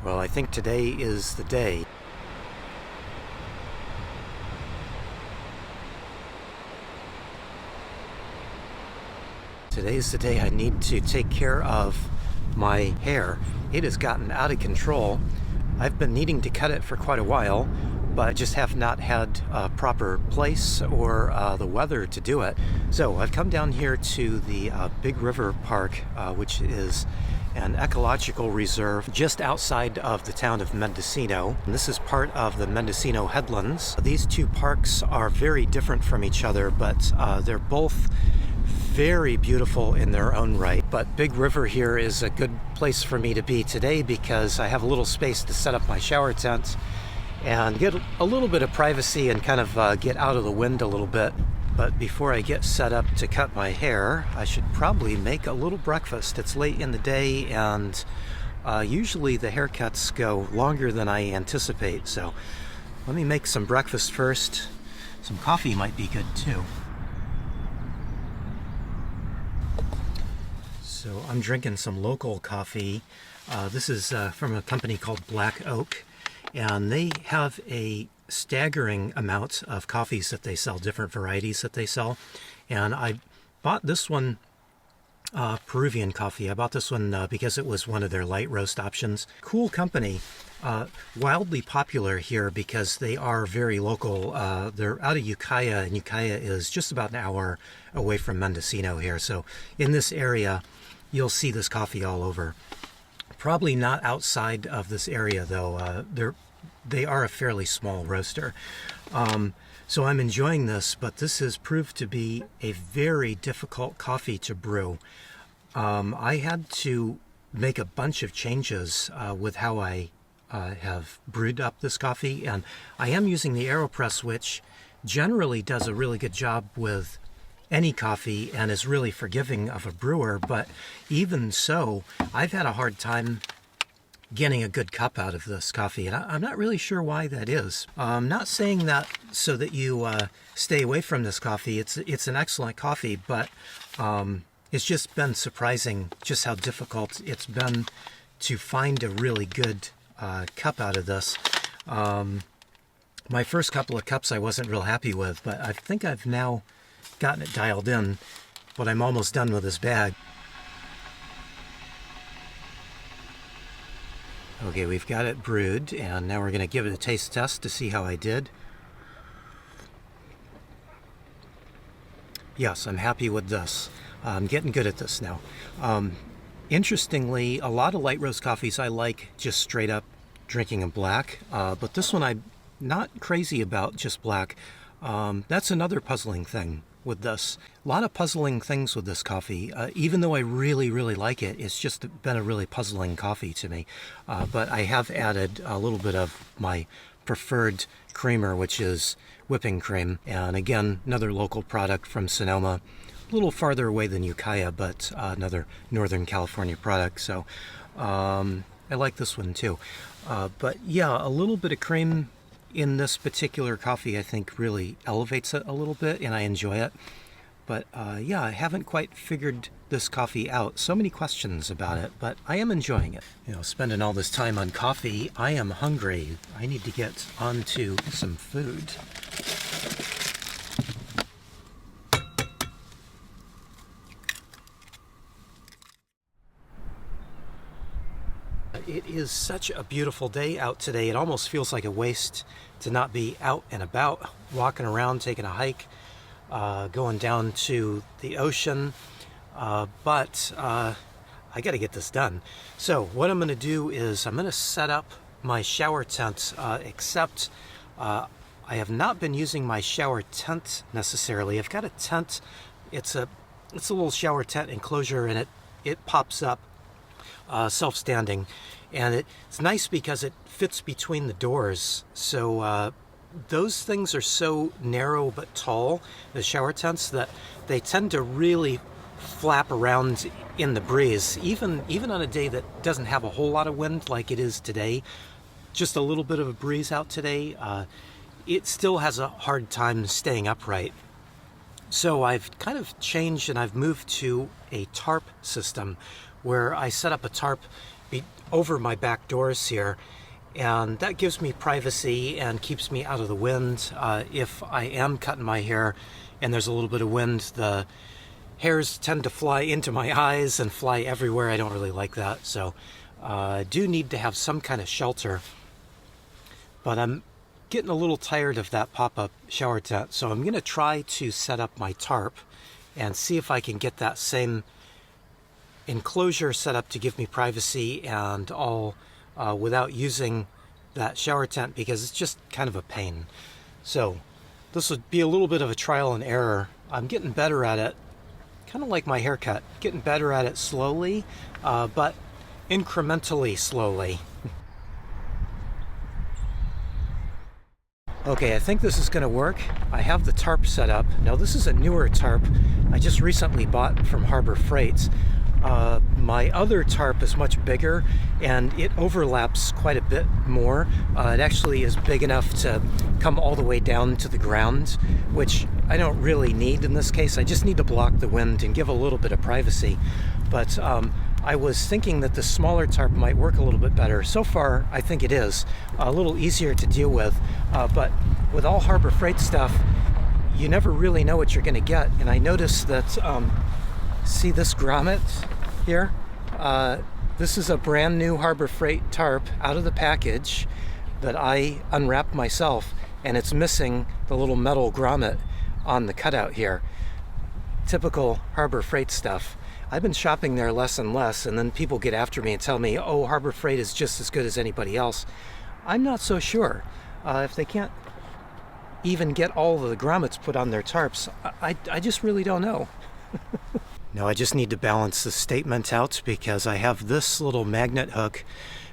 Well, I think today is the day. Today's the day I need to take care of my hair. It has gotten out of control. I've been needing to cut it for quite a while, but just have not had a proper place or the weather to do it. So I've come down here to the Big River Park, which is an ecological reserve just outside of the town of Mendocino. And this is part of the Mendocino Headlands. These two parks are very different from each other, but they're both very beautiful in their own right. But Big River here is a good place for me to be today because I have a little space to set up my shower tent and get a little bit of privacy and kind of get out of the wind a little bit. But before I get set up to cut my hair, I should probably make a little breakfast. It's late in the day, and usually the haircuts go longer than I anticipate. So let me make some breakfast first. Some coffee might be good too. So I'm drinking some local coffee. This is from a company called Black Oak, and they have a staggering amount of coffees that they sell, different varieties that they sell. And I bought this one, Peruvian coffee. I bought this one because it was one of their light roast options. Cool company, wildly popular here because they are very local. They're out of Ukiah, and Ukiah is just about an hour away from Mendocino here. So in this area, you'll see this coffee all over. Probably not outside of this area though. They are a fairly small roaster. So I'm enjoying this, but this has proved to be a very difficult coffee to brew. I had to make a bunch of changes with how I have brewed up this coffee, and I am using the AeroPress, which generally does a really good job with any coffee and is really forgiving of a brewer, but even so, I've had a hard time getting a good cup out of this coffee, and I'm not really sure why that is. I'm not saying that so that you stay away from this coffee. It's an excellent coffee, but it's just been surprising just how difficult it's been to find a really good cup out of this. My first couple of cups I wasn't real happy with, but I think I've now gotten it dialed in, but I'm almost done with this bag. Okay, we've got it brewed, and now we're going to give it a taste test to see how I did. Yes, I'm happy with this. I'm getting good at this now. Interestingly, a lot of light roast coffees I like just straight up drinking them black, but this one I'm not crazy about just black. That's another puzzling thing with this. A lot of puzzling things with this coffee. Even though I really, really like it, it's just been a really puzzling coffee to me. But I have added a little bit of my preferred creamer, which is whipping cream. And again, another local product from Sonoma. A little farther away than Ukiah, but another Northern California product. So I like this one too. But yeah, a little bit of cream in this particular coffee I think really elevates it a little bit, and I enjoy it. But yeah, I haven't quite figured this coffee out. So many questions about it, but I am enjoying it. You know, spending all this time on coffee, I am hungry. I need to get onto some food. It is such a beautiful day out today. It almost feels like a waste to not be out and about, walking around, taking a hike, going down to the ocean. But I got to get this done. So what I'm going to do is I'm going to set up my shower tent, except I have not been using my shower tent necessarily. I've got a tent. It's a little shower tent enclosure, and it pops up self-standing, and it's nice because it fits between the doors. So those things are so narrow but tall, the shower tents, that they tend to really flap around in the breeze, even on a day that doesn't have a whole lot of wind like it is today. Just a little bit of a breeze out today, it still has a hard time staying upright. So I've kind of changed, and I've moved to a tarp system where I set up a tarp over my back doors here, and that gives me privacy and keeps me out of the wind. If I am cutting my hair and there's a little bit of wind, the hairs tend to fly into my eyes and fly everywhere. I don't really like that, so I do need to have some kind of shelter. But I'm getting a little tired of that pop-up shower tent, so I'm going to try to set up my tarp and see if I can get that same enclosure set up to give me privacy and all without using that shower tent, because it's just kind of a pain. So this would be a little bit of a trial and error. I'm getting better at it, kind of like my haircut, getting better at it slowly, but incrementally slowly. Okay, I think this is going to work. I have the tarp set up. Now this is a newer tarp I just recently bought from Harbor Freight. My other tarp is much bigger and it overlaps quite a bit more. It actually is big enough to come all the way down to the ground, which I don't really need in this case. I just need to block the wind and give a little bit of privacy. But I was thinking that the smaller tarp might work a little bit better. So far, I think it is a little easier to deal with, but with all Harbor Freight stuff, you never really know what you're going to get. And I noticed that, see this grommet here? This is a brand new Harbor Freight tarp out of the package that I unwrapped myself, and it's missing the little metal grommet on the cutout here. Typical Harbor Freight stuff. I've been shopping there less and less, and then people get after me and tell me, oh, Harbor Freight is just as good as anybody else. I'm not so sure. If they can't even get all of the grommets put on their tarps, I just really don't know. Now I just need to balance the statement out, because I have this little magnet hook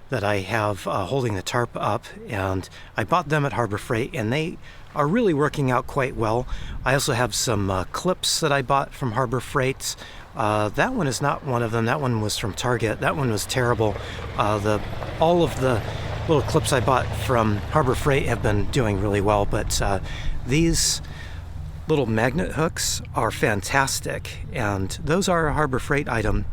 that I have holding the tarp up, and I bought them at Harbor Freight, and they are really working out quite well. I also have some clips that I bought from Harbor Freight. That one is not one of them. That one was from Target. That one was terrible. All of the little clips I bought from Harbor Freight have been doing really well, but these little magnet hooks are fantastic, and those are a Harbor Freight item,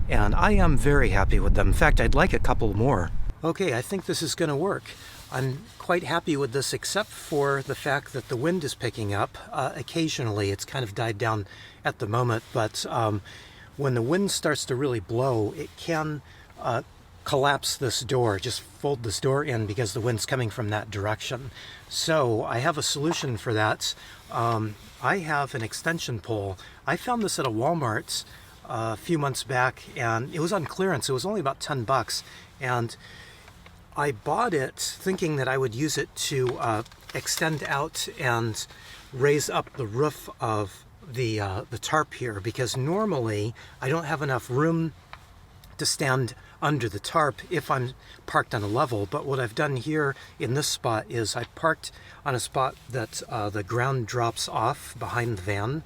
and I am very happy with them. In fact, I'd like a couple more. Okay, I think this is going to work. I'm quite happy with this, except for the fact that the wind is picking up. Occasionally, it's kind of died down at the moment, but when the wind starts to really blow, it can collapse this door, just fold this door in, because the wind's coming from that direction. So I have a solution for that. I have an extension pole. I found this at a Walmart a few months back, and it was on clearance. It was only about 10 bucks, and I bought it thinking that I would use it to extend out and raise up the roof of the tarp here, because normally I don't have enough room to stand under the tarp if I'm parked on a level. But what I've done here in this spot is I parked on a spot that the ground drops off behind the van,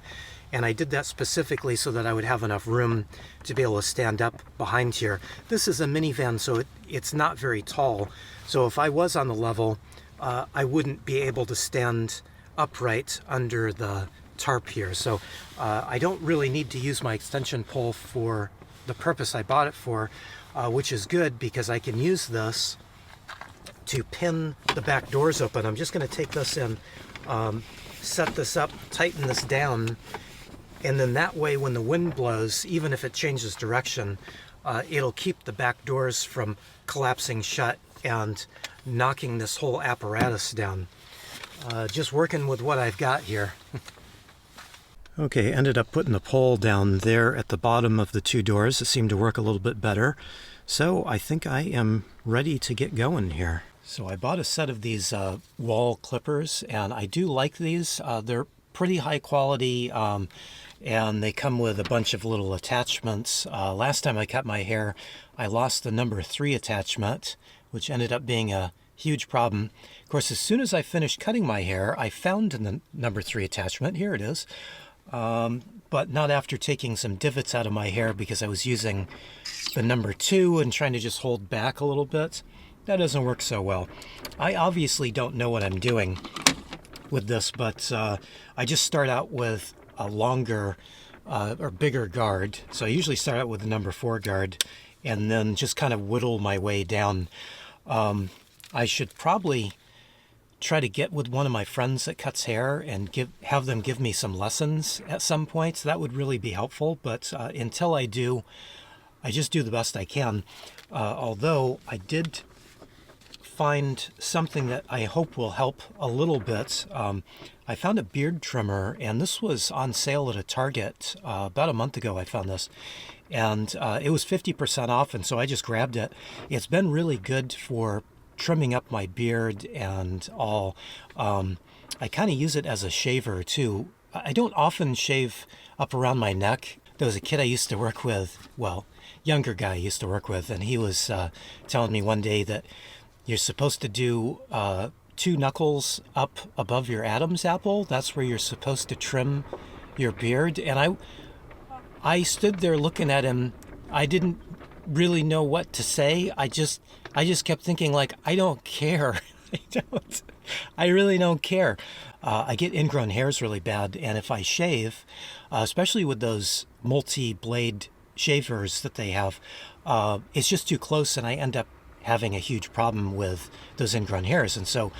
and I did that specifically so that I would have enough room to be able to stand up behind here. This is a minivan, so it's not very tall, so if I was on the level, I wouldn't be able to stand upright under the tarp here. So I don't really need to use my extension pole for the purpose I bought it for, which is good, because I can use this to pin the back doors open. I'm just going to take this in, set this up, tighten this down, and then that way when the wind blows, even if it changes direction, it'll keep the back doors from collapsing shut and knocking this whole apparatus down. Just working with what I've got here. Okay, ended up putting the pole down there at the bottom of the two doors. It seemed to work a little bit better. So I think I am ready to get going here. So I bought a set of these wall clippers, and I do like these. They're pretty high quality, and they come with a bunch of little attachments. Last time I cut my hair, I lost the number 3 attachment, which ended up being a huge problem. Of course, as soon as I finished cutting my hair, I found the number 3 attachment. Here it is. But not after taking some divots out of my hair, because I was using the number 2 and trying to just hold back a little bit. That doesn't work so well. I obviously don't know what I'm doing with this, but I just start out with a longer or bigger guard. So I usually start out with the number 4 guard, and then just kind of whittle my way down. I should probably try to get with one of my friends that cuts hair and have them give me some lessons at some point. So that would really be helpful. But until I do, I just do the best I can. Although I did find something that I hope will help a little bit. I found a beard trimmer, and this was on sale at a Target about a month ago. I found this, and it was 50% off, and so I just grabbed it. It's been really good for trimming up my beard and all. I kind of use it as a shaver too. I don't often shave up around my neck. There was a kid I used to work with, well, younger guy I used to work with, and he was telling me one day that you're supposed to do 2 knuckles up above your Adam's apple. That's where you're supposed to trim your beard. And I stood there looking at him. I didn't really know what to say. I just kept thinking, like, I don't care. I really don't care. I get ingrown hairs really bad, and if I shave, especially with those multi-blade shavers that they have, it's just too close, and I end up having a huge problem with those ingrown hairs. And so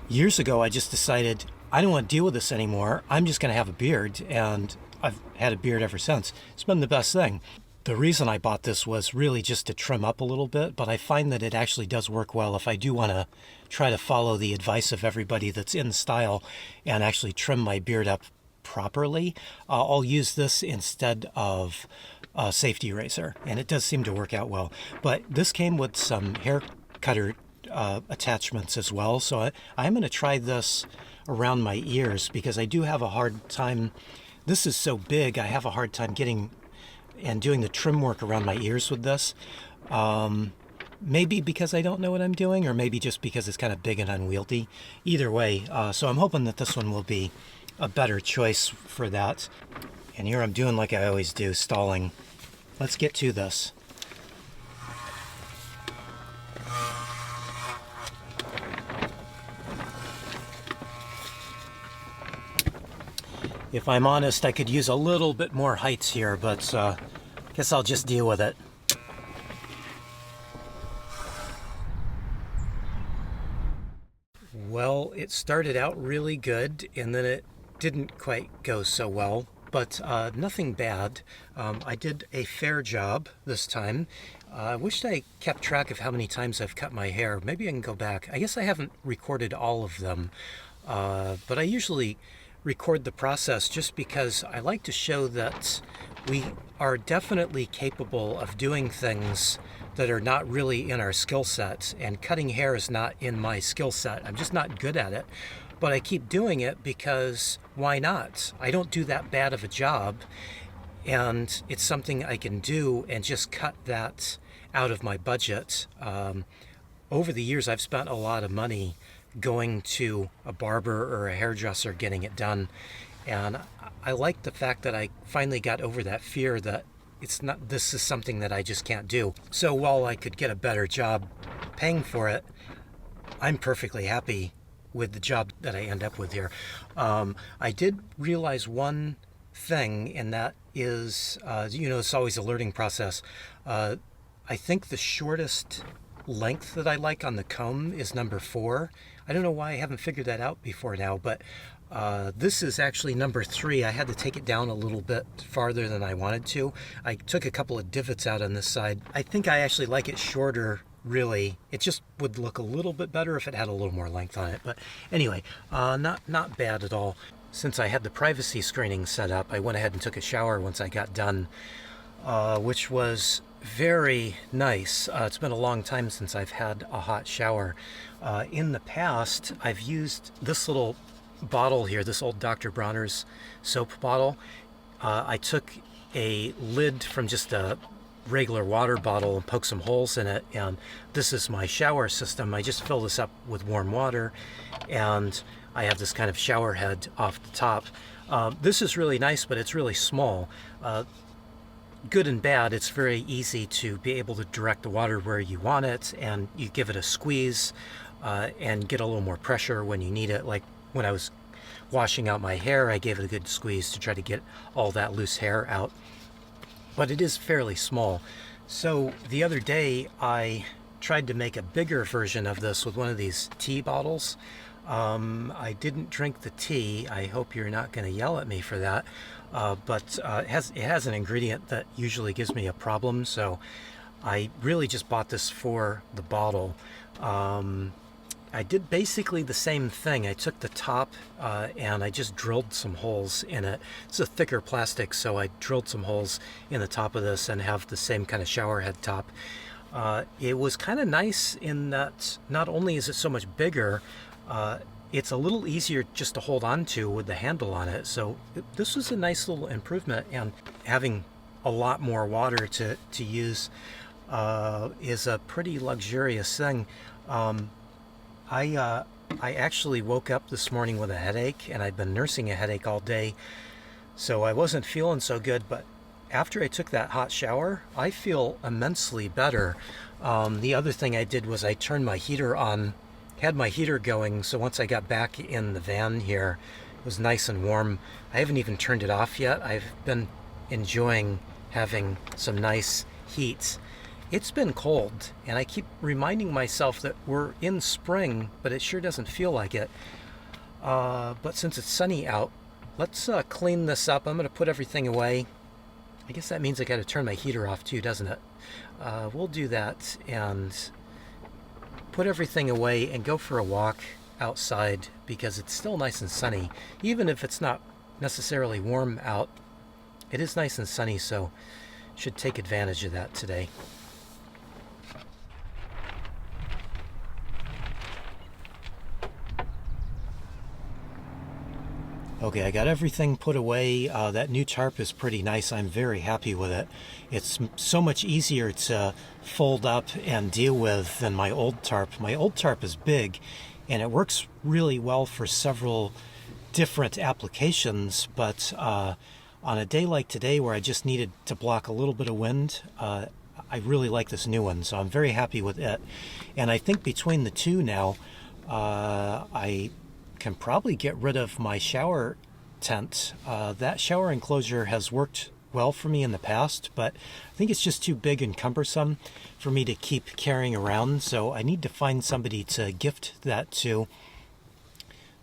years ago, I just decided I don't want to deal with this anymore. I'm just going to have a beard, and I've had a beard ever since. It's been the best thing. The reason I bought this was really just to trim up a little bit, but I find that it actually does work well if I do want to try to follow the advice of everybody that's in style and actually trim my beard up properly. I'll use this instead of a safety razor, and it does seem to work out well. But this came with some hair cutter attachments as well, so I'm going to try this around my ears because I do have a hard time. This is so big, I have a hard time getting and doing the trim work around my ears with this. Maybe because I don't know what I'm doing, or maybe just because it's kind of big and unwieldy. Either way, so I'm hoping that this one will be a better choice for that. And here I'm doing like I always do, stalling. Let's get to this. If I'm honest, I could use a little bit more heights here, but guess I'll just deal with it. Well, it started out really good, and then it didn't quite go so well, but nothing bad. I did a fair job this time. I wished I kept track of how many times I've cut my hair. Maybe I can go back. I guess I haven't recorded all of them, but I usually record the process just because I like to show that we are definitely capable of doing things that are not really in our skill set, and cutting hair is not in my skill set. I'm just not good at it, but I keep doing it because why not? I don't do that bad of a job, and it's something I can do and just cut that out of my budget. Over the years, I've spent a lot of money going to a barber or a hairdresser getting it done, and I like the fact that I finally got over that fear that this is something that I just can't do. So while I could get a better job paying for it, I'm perfectly happy with the job that I end up with here. I did realize one thing, and that is, it's always a learning process. I think the shortest length that I like on the comb is number 4. I don't know why I haven't figured that out before now, but this is actually number 3. I had to take it down a little bit farther than I wanted to. I took a couple of divots out on this side. I think I actually like it shorter, really. It just would look a little bit better if it had a little more length on it. But anyway, not bad at all. Since I had the privacy screening set up, I went ahead and took a shower once I got done, which was very nice. It's been a long time since I've had a hot shower. In the past, I've used this little bottle here, this old Dr. Bronner's soap bottle. I took a lid from just a regular water bottle and poked some holes in it, and this is my shower system. I just fill this up with warm water, and I have this kind of shower head off the top. This is really nice, but it's really small. Good and bad, it's very easy to be able to direct the water where you want it, and you give it a squeeze and get a little more pressure when you need it. Like when I was washing out my hair, I gave it a good squeeze to try to get all that loose hair out. But it is fairly small. So the other day I tried to make a bigger version of this with one of these tea bottles. I didn't drink the tea. I hope you're not going to yell at me for that. But it has an ingredient that usually gives me a problem, so I really just bought this for the bottle. I did basically the same thing. I took the top and I just drilled some holes in it. It's a thicker plastic, so I drilled some holes in the top of this and have the same kind of shower head top. It was kind of nice in that not only is it so much bigger, it's a little easier just to hold on to with the handle on it. So this was a nice little improvement, and having a lot more water to use is a pretty luxurious thing. I actually woke up this morning with a headache, and I'd been nursing a headache all day, so I wasn't feeling so good, but after I took that hot shower, I feel immensely better. The other thing I did was I turned my heater on, had my heater going, so once I got back in the van here, it was nice and warm. I haven't even turned it off yet. I've been enjoying having some nice heat. It's been cold, and I keep reminding myself that we're in spring, but it sure doesn't feel like it. But since it's sunny out, let's clean this up. I'm going to put everything away. I guess that means I got to turn my heater off too, doesn't it? We'll do that and put everything away and go for a walk outside, because it's still nice and sunny. Even if it's not necessarily warm out, it is nice and sunny, so should take advantage of that today. Okay, I got everything put away. That new tarp is pretty nice. I'm very happy with it. It's so much easier to fold up and deal with than my old tarp. My old tarp is big, and it works really well for several different applications, but on a day like today where I just needed to block a little bit of wind, I really like this new one, so I'm very happy with it. And I think between the two now, I can probably get rid of my shower tent. That shower enclosure has worked well for me in the past, but I think it's just too big and cumbersome for me to keep carrying around, so I need to find somebody to gift that to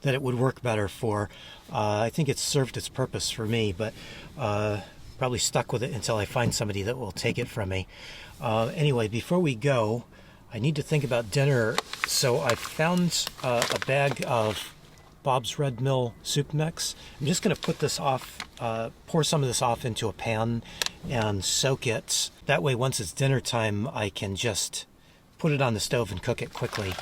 that it would work better for. I think it's served its purpose for me, but probably stuck with it until I find somebody that will take it from me. Anyway, before we go, I need to think about dinner, so I found a bag of Bob's Red Mill soup mix. I'm just going to put this off, pour some of this off into a pan and soak it. That way, once it's dinner time, I can just put it on the stove and cook it quickly.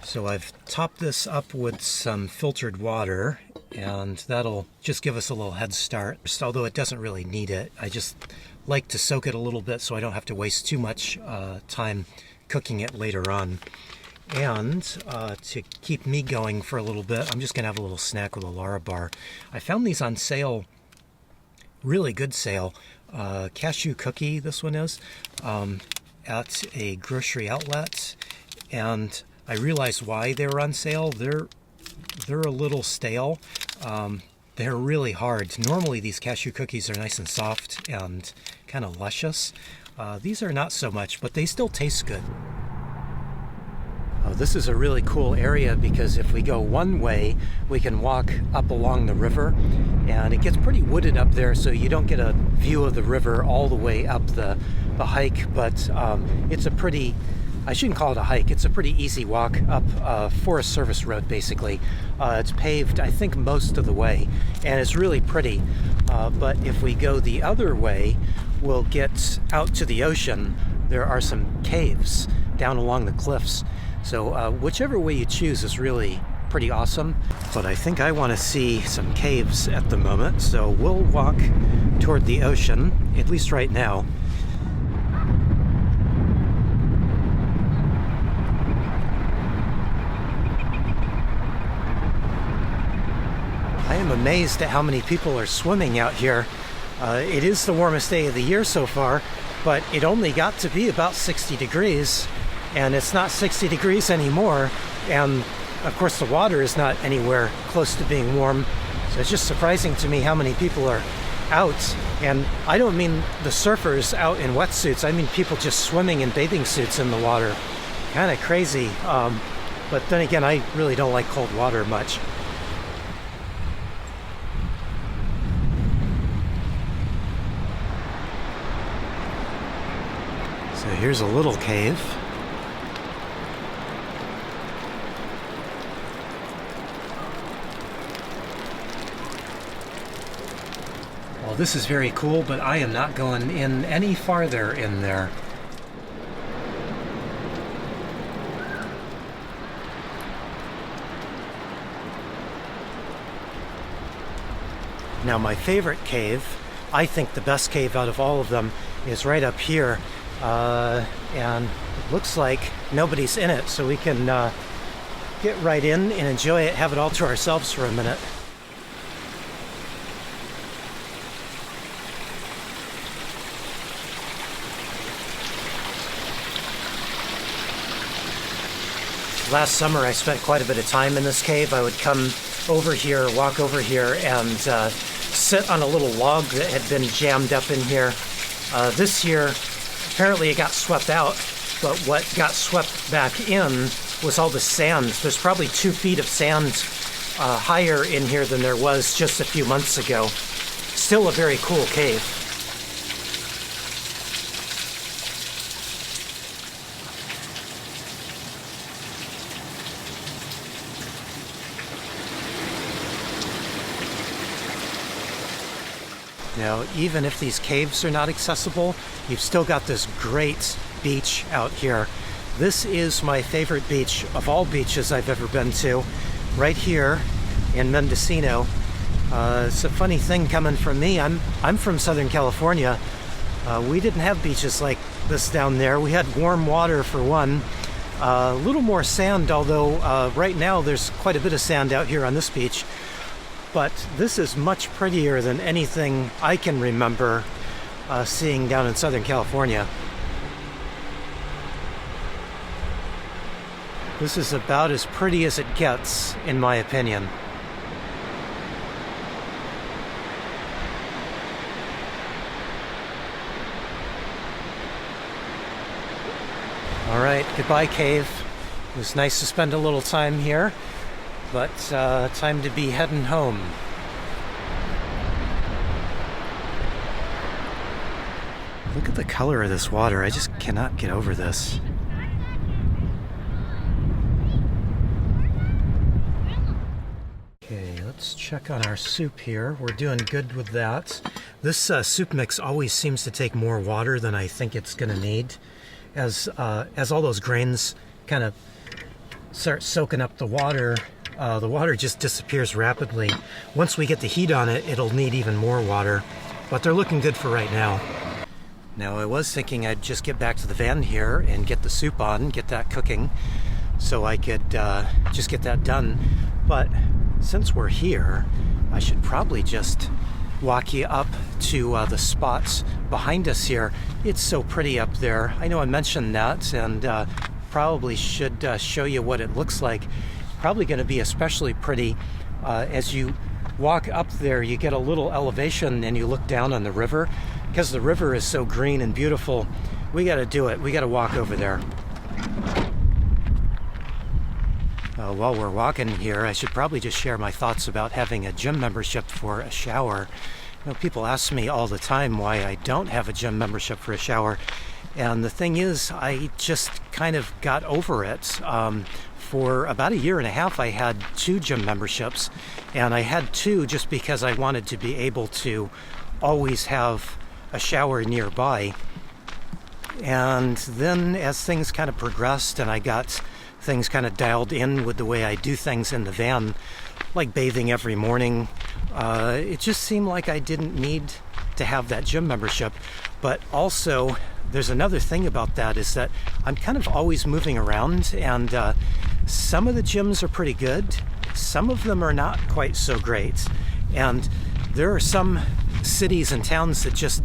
So I've topped this up with some filtered water, and that'll just give us a little head start. Although it doesn't really need it, I just like to soak it a little bit so I don't have to waste too much time cooking it later on. And to keep me going for a little bit, I'm just going to have a little snack with a Larabar. I found these on sale, really good sale. Cashew cookie, this one is, at a grocery outlet. And I realized why they were on sale. They're a little stale. They're really hard. Normally these cashew cookies are nice and soft and kind of luscious. These are not so much, but they still taste good. This is a really cool area because if we go one way, we can walk up along the river, and it gets pretty wooded up there, so you don't get a view of the river all the way up the hike, but it's a pretty, I shouldn't call it a hike, it's a pretty easy walk up Forest Service Road, basically. It's paved, I think, most of the way, and it's really pretty, but if we go the other way, we'll get out to the ocean. There are some caves down along the cliffs. So whichever way you choose is really pretty awesome. But I think I want to see some caves at the moment, so we'll walk toward the ocean, at least right now. I am amazed at how many people are swimming out here. It is the warmest day of the year so far, but it only got to be about 60 degrees. And it's not 60 degrees anymore, and of course the water is not anywhere close to being warm, so it's just surprising to me how many people are out And I don't mean the surfers out in wetsuits. I mean people just swimming in bathing suits in the water. Kind of crazy. But then again, I really don't like cold water much. So here's a little cave. Well, this is very cool, but I am not going in any farther in there. Now my favorite cave, I think the best cave out of all of them, is right up here. And it looks like nobody's in it, so we can get right in and enjoy it, have it all to ourselves for a minute. Last summer I spent quite a bit of time in this cave. I would come over here, walk over here, and sit on a little log that had been jammed up in here. This year, apparently it got swept out, but what got swept back in was all the sand. There's probably 2 feet of sand higher in here than there was just a few months ago. Still a very cool cave. Now, even if these caves are not accessible, you've still got this great beach out here. This is my favorite beach of all beaches I've ever been to, right here in Mendocino. It's a funny thing coming from me. I'm from Southern California. We didn't have beaches like this down there. We had warm water for one, a little more sand, although right now there's quite a bit of sand out here on this beach. But this is much prettier than anything I can remember seeing down in Southern California. This is about as pretty as it gets, in my opinion. All right, goodbye, cave. It was nice to spend a little time here. But time to be heading home. Look at the color of this water. I just cannot get over this. Okay, let's check on our soup here. We're doing good with that. This soup mix always seems to take more water than I think it's going to need. As all those grains kind of start soaking up the water just disappears rapidly. Once we get the heat on it, it'll need even more water. But they're looking good for right now. Now, I was thinking I'd just get back to the van here and get the soup on, get that cooking, so I could just get that done. But since we're here, I should probably just walk you up to the spots behind us here. It's so pretty up there. I know I mentioned that, and probably should show you what it looks like. Probably going to be especially pretty as you walk up there. You get a little elevation and you look down on the river. Because the river is so green and beautiful, we got to do it. We got to walk over there. While we're walking here, I should probably just share my thoughts about having a gym membership for a shower. You know, people ask me all the time why I don't have a gym membership for a shower. And the thing is, I just kind of got over it. For about 1.5 years, I had 2 gym memberships, and I had 2 just because I wanted to be able to always have a shower nearby. And then as things kind of progressed and I got things kind of dialed in with the way I do things in the van, like bathing every morning, it just seemed like I didn't need to have that gym membership. But also, there's another thing about that, is that I'm kind of always moving around, and some of the gyms are pretty good, some of them are not quite so great, and there are some cities and towns that just,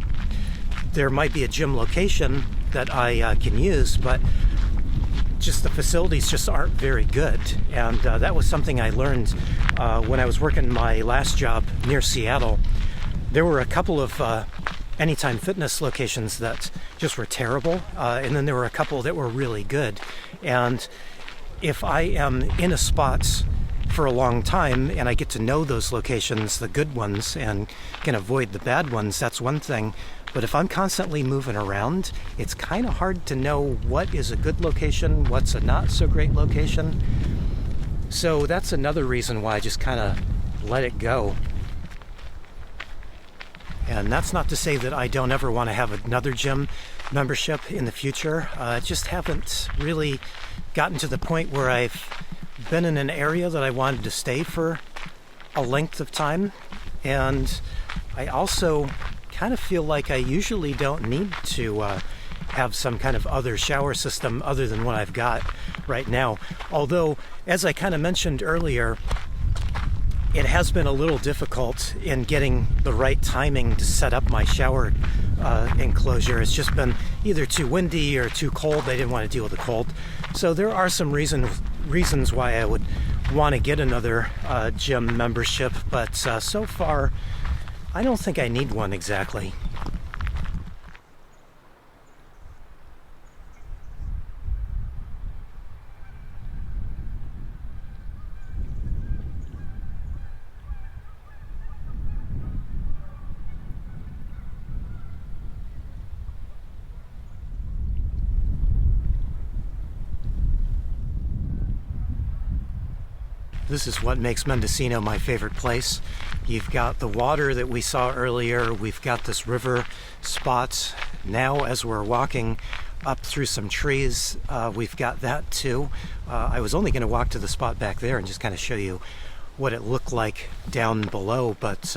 there might be a gym location that I can use, but just the facilities just aren't very good. And that was something I learned when I was working my last job near Seattle. There were a couple of Anytime Fitness locations that just were terrible, and then there were a couple that were really good. And if I am in a spot for a long time and I get to know those locations, the good ones, and can avoid the bad ones, that's one thing. But if I'm constantly moving around, it's kind of hard to know what is a good location, what's a not so great location. So that's another reason why I just kind of let it go. And that's not to say that I don't ever want to have another gym membership in the future. I just haven't really gotten to the point where I've been in an area that I wanted to stay for a length of time. And I also kind of feel like I usually don't need to have some kind of other shower system other than what I've got right now. Although, as I kind of mentioned earlier, it has been a little difficult in getting the right timing to set up my shower enclosure. It's just been either too windy or too cold. I didn't want to deal with the cold. So there are some reasons why I would want to get another gym membership, but so far I don't think I need one exactly. This is what makes Mendocino my favorite place. You've got the water that we saw earlier. We've got this river spot. Now, as we're walking up through some trees, we've got that too. I was only going to walk to the spot back there and just kind of show you what it looked like down below, but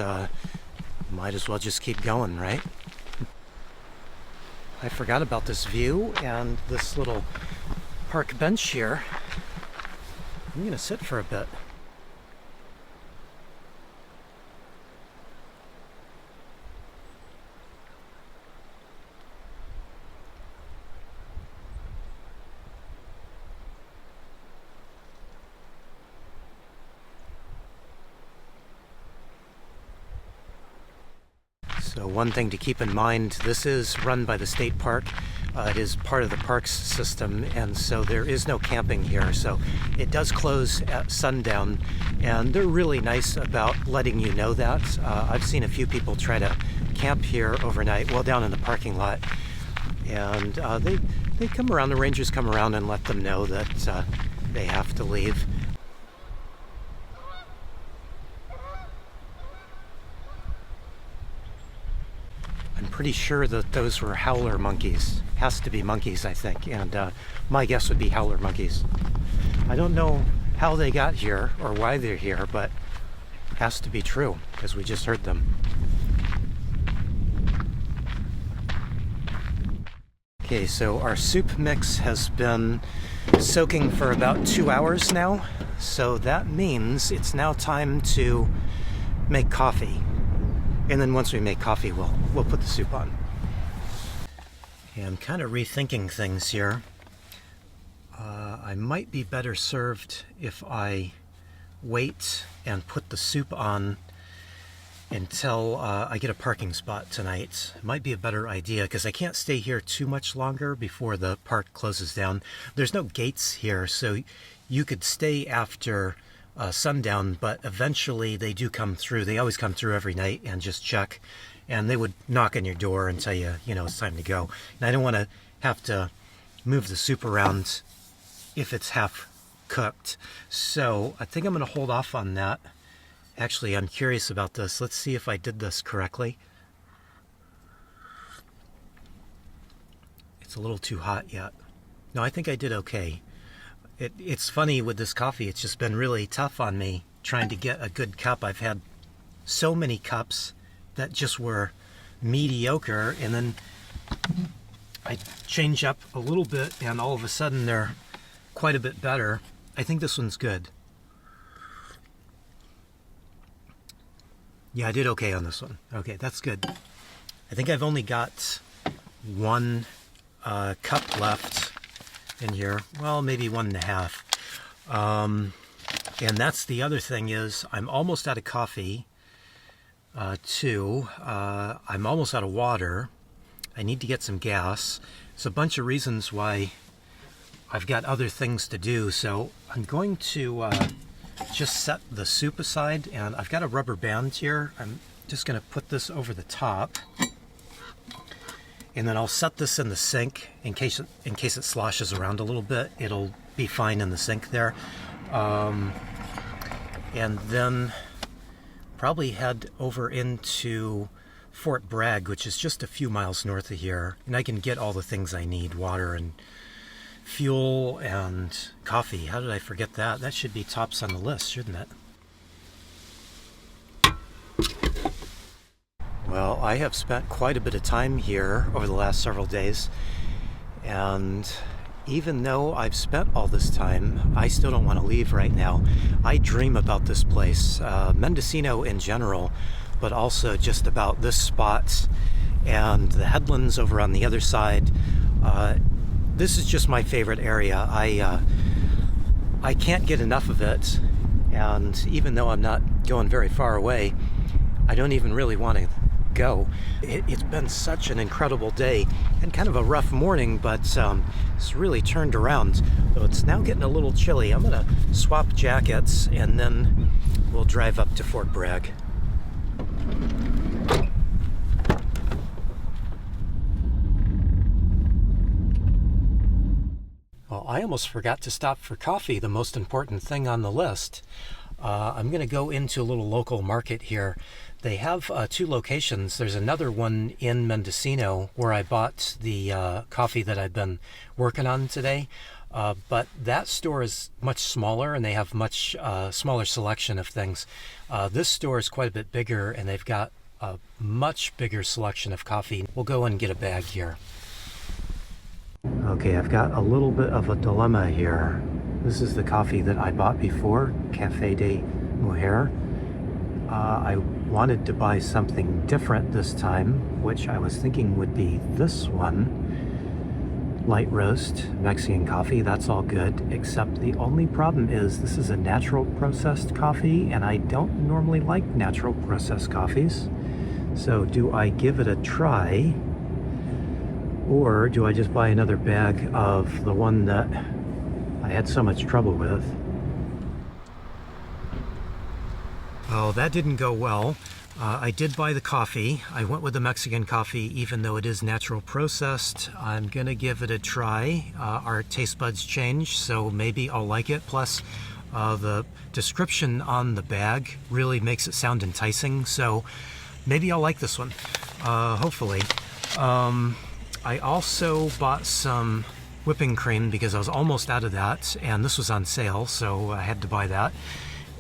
might as well just keep going, right? I forgot about this view and this little park bench here. I'm going to sit for a bit. So one thing to keep in mind, this is run by the state park. It is part of the parks system, and so there is no camping here. So it does close at sundown, and they're really nice about letting you know that. I've seen a few people try to camp here overnight, well, down in the parking lot, and they come around, the rangers come around and let them know that they have to leave. I'm pretty sure that those were howler monkeys. Has to be monkeys, I think, and my guess would be howler monkeys. I don't know how they got here or why they're here, but it has to be true because we just heard them. Okay, so our soup mix has been soaking for about 2 hours now, so that means it's now time to make coffee. And then once we make coffee, we'll put the soup on. Okay, I'm kind of rethinking things here. I might be better served if I wait and put the soup on until I get a parking spot tonight. It might be a better idea because I can't stay here too much longer before the park closes down. There's no gates here, so you could stay after sundown, but eventually they do come through. They always come through every night and just check, and they would knock on your door and tell you, it's time to go. And I don't want to have to move the soup around if it's half cooked. So I think I'm going to hold off on that. Actually, I'm curious about this. Let's see if I did this correctly. It's a little too hot yet. No, I think I did okay. It's funny with this coffee, it's just been really tough on me trying to get a good cup. I've had so many cups that just were mediocre, and then I change up a little bit and all of a sudden they're quite a bit better. I think this one's good. Yeah, I did okay on this one. Okay, that's good. I think I've only got one cup left in here. Well, maybe 1.5. And that's the other thing is I'm almost out of coffee. Two, I'm almost out of water. I need to get some gas. There's a bunch of reasons why I've got other things to do, so I'm going to just set the soup aside, and I've got a rubber band here. I'm just going to put this over the top, and then I'll set this in the sink in case it sloshes around a little bit. It'll be fine in the sink there, and then probably head over into Fort Bragg, which is just a few miles north of here, and I can get all the things I need: water and fuel and coffee. How did I forget that? That should be tops on the list, shouldn't it? Well, I have spent quite a bit of time here over the last several days, and even though I've spent all this time, I still don't want to leave right now. I dream about this place, Mendocino in general, but also just about this spot and the headlands over on the other side. This is just my favorite area. I can't get enough of it, and even though I'm not going very far away, I don't even really want to go. It's been such an incredible day and kind of a rough morning, but it's really turned around. So it's now getting a little chilly. I'm gonna swap jackets and then we'll drive up to Fort Bragg. Well, I almost forgot to stop for coffee, the most important thing on the list. I'm going to go into a little local market here. They have two locations. There's another one in Mendocino where I bought the coffee that I've been working on today. But that store is much smaller, and they have much smaller selection of things. This store is quite a bit bigger, and they've got a much bigger selection of coffee. We'll go and get a bag here. Okay, I've got a little bit of a dilemma here. This is the coffee that I bought before, Café de Mujer. I wanted to buy something different this time, which I was thinking would be this one. Light roast, Mexican coffee, that's all good, except the only problem is this is a natural processed coffee, and I don't normally like natural processed coffees. So do I give it a try? Or do I just buy another bag of the one that I had so much trouble with? Oh, that didn't go well. I did buy the coffee. I went with the Mexican coffee, even though it is natural processed. I'm gonna give it a try. Our taste buds change, so maybe I'll like it. Plus, the description on the bag really makes it sound enticing, so maybe I'll like this one, hopefully. I also bought some whipping cream because I was almost out of that, and this was on sale, so I had to buy that.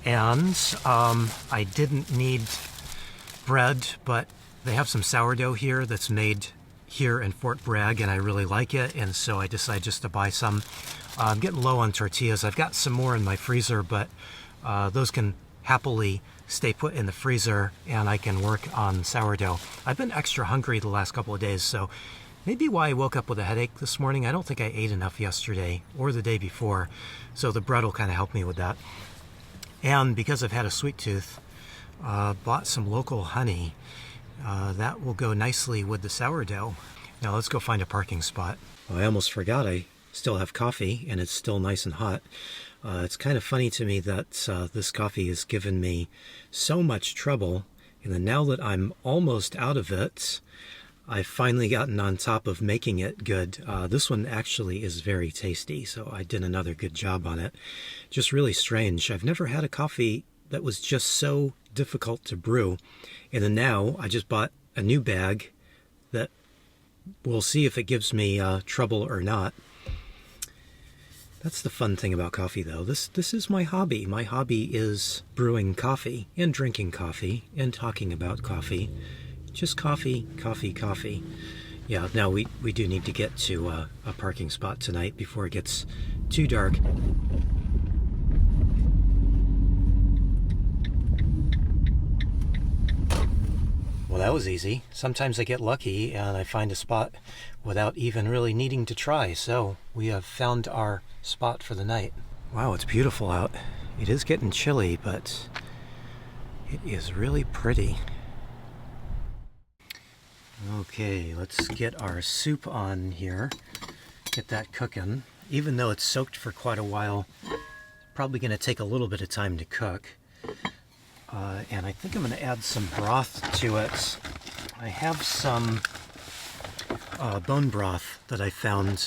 And I didn't need bread, but they have some sourdough here that's made here in Fort Bragg, and I really like it, and so I decided just to buy some. I'm getting low on tortillas. I've got some more in my freezer, but those can happily stay put in the freezer, and I can work on sourdough. I've been extra hungry the last couple of days, so maybe why I woke up with a headache this morning. I don't think I ate enough yesterday or the day before, so the bread will kind of help me with that. And because I've had a sweet tooth, bought some local honey. That will go nicely with the sourdough. Now let's go find a parking spot. Oh, I almost forgot I still have coffee, and it's still nice and hot. It's kind of funny to me that this coffee has given me so much trouble, and then now that I'm almost out of it, I've finally gotten on top of making it good. This one actually is very tasty, so I did another good job on it. Just really strange. I've never had a coffee that was just so difficult to brew. And then now I just bought a new bag that we'll see if it gives me trouble or not. That's the fun thing about coffee, though. This is my hobby. My hobby is brewing coffee and drinking coffee and talking about coffee. Just coffee, coffee, coffee. Yeah, now we do need to get to a parking spot tonight before it gets too dark. Well, that was easy. Sometimes I get lucky and I find a spot without even really needing to try. So we have found our spot for the night. Wow, it's beautiful out. It is getting chilly, but it is really pretty. Okay, let's get our soup on here. Get that cooking. Even though it's soaked for quite a while, probably going to take a little bit of time to cook. And I think I'm going to add some broth to it. I have some bone broth that I found.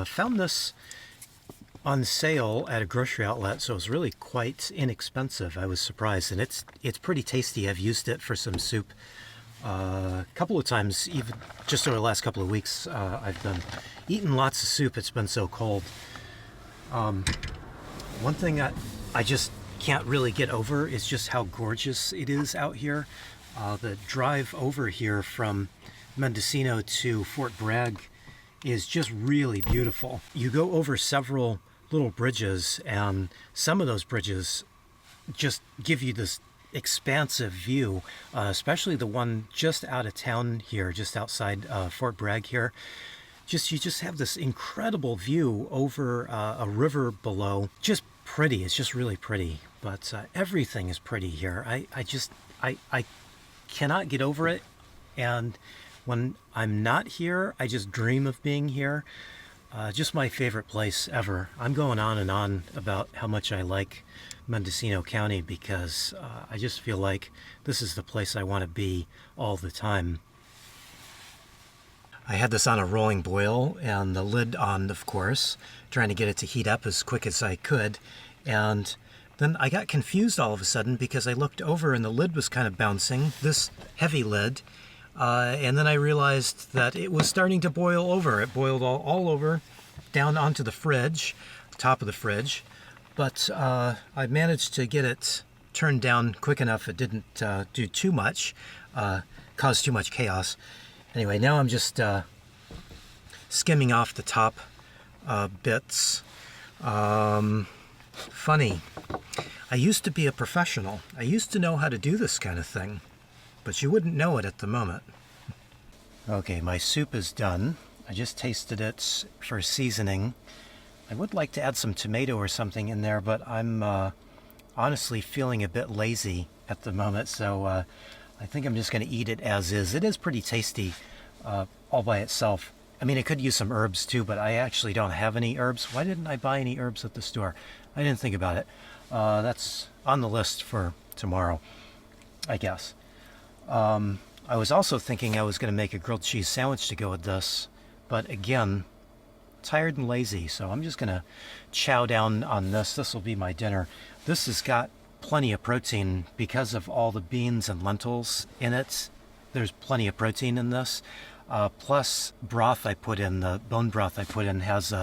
Found this on sale at a grocery outlet, so it was really quite inexpensive. I was surprised, and it's pretty tasty. I've used it for some soup a couple of times, even just over the last couple of weeks. I've been eating lots of soup. It's been so cold. One thing I just can't really get over is just how gorgeous it is out here. The drive over here from Mendocino to Fort Bragg is just really beautiful. You go over several little bridges, and some of those bridges just give you this expansive view, especially the one just out of town here, just outside Fort Bragg here. You just have this incredible view over a river below. Just pretty. It's just really pretty. But everything is pretty here. I cannot get over it. And when I'm not here, I just dream of being here. Just my favorite place ever. I'm going on and on about how much I like Mendocino County because I just feel like this is the place I want to be all the time. I had this on a rolling boil and the lid on, of course, trying to get it to heat up as quick as I could. And then I got confused all of a sudden because I looked over and the lid was kind of bouncing, this heavy lid. And then I realized that it was starting to boil over. It boiled all over, down onto the fridge, top of the fridge. But I managed to get it turned down quick enough. It didn't do too much, cause too much chaos. Anyway, now I'm just skimming off the top bits. Funny, I used to be a professional. I used to know how to do this kind of thing, but you wouldn't know it at the moment. Okay, my soup is done. I just tasted it for seasoning. I would like to add some tomato or something in there, but I'm honestly feeling a bit lazy at the moment, so I think I'm just going to eat it as is. It is pretty tasty all by itself. I mean, it could use some herbs too, but I actually don't have any herbs. Why didn't I buy any herbs at the store? I didn't think about it. That's on the list for tomorrow, I guess. I was also thinking I was going to make a grilled cheese sandwich to go with this, but again, tired and lazy, so I'm just going to chow down on this. This will be my dinner. This has got plenty of protein because of all the beans and lentils in it. There's plenty of protein in this. Plus broth I put in, the bone broth I put in has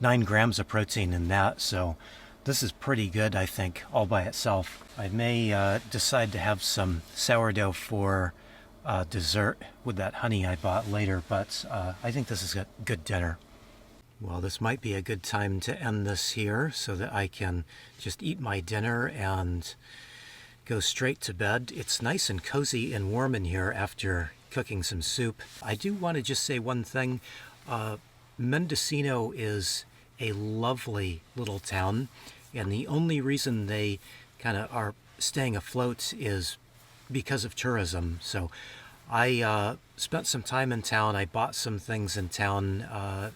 9 grams of protein in that, so this is pretty good, I think, all by itself. I may decide to have some sourdough for dessert with that honey I bought later, but I think this is a good dinner. Well, this might be a good time to end this here so that I can just eat my dinner and go straight to bed. It's nice and cozy and warm in here after cooking some soup. I do want to just say one thing. Mendocino is a lovely little town, and the only reason they kind of are staying afloat is because of tourism. So I spent some time in town. I bought some things in town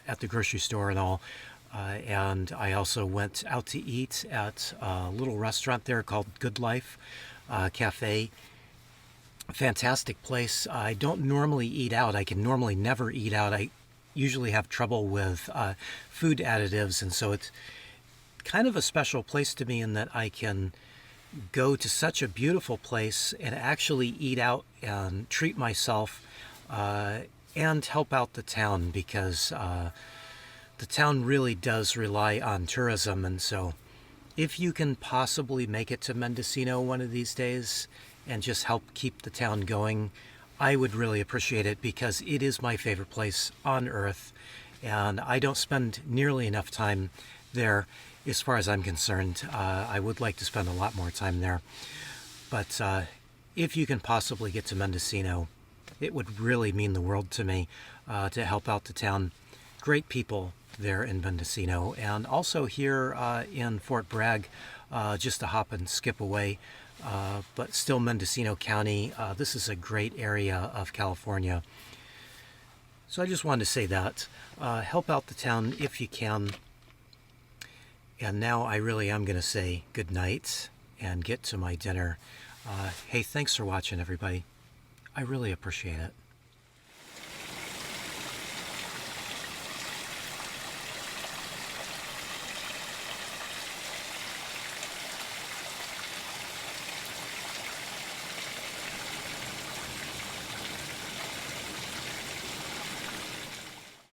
at the grocery store and all. And I also went out to eat at a little restaurant there called Good Life Cafe. Fantastic place. I don't normally eat out. I can normally never eat out. I usually have trouble with food additives, and so it's kind of a special place to me in that I can go to such a beautiful place and actually eat out and treat myself and help out the town, because the town really does rely on tourism. And so if you can possibly make it to Mendocino one of these days and just help keep the town going, I would really appreciate it, because it is my favorite place on earth, and I don't spend nearly enough time there as far as I'm concerned. I would like to spend a lot more time there, but if you can possibly get to Mendocino, it would really mean the world to me to help out the town. Great people there in Mendocino, and also here in Fort Bragg, just a hop and skip away. But still Mendocino County. This is a great area of California. So I just wanted to say that. Help out the town if you can. And now I really am going to say good night and get to my dinner. Hey, thanks for watching, everybody. I really appreciate it.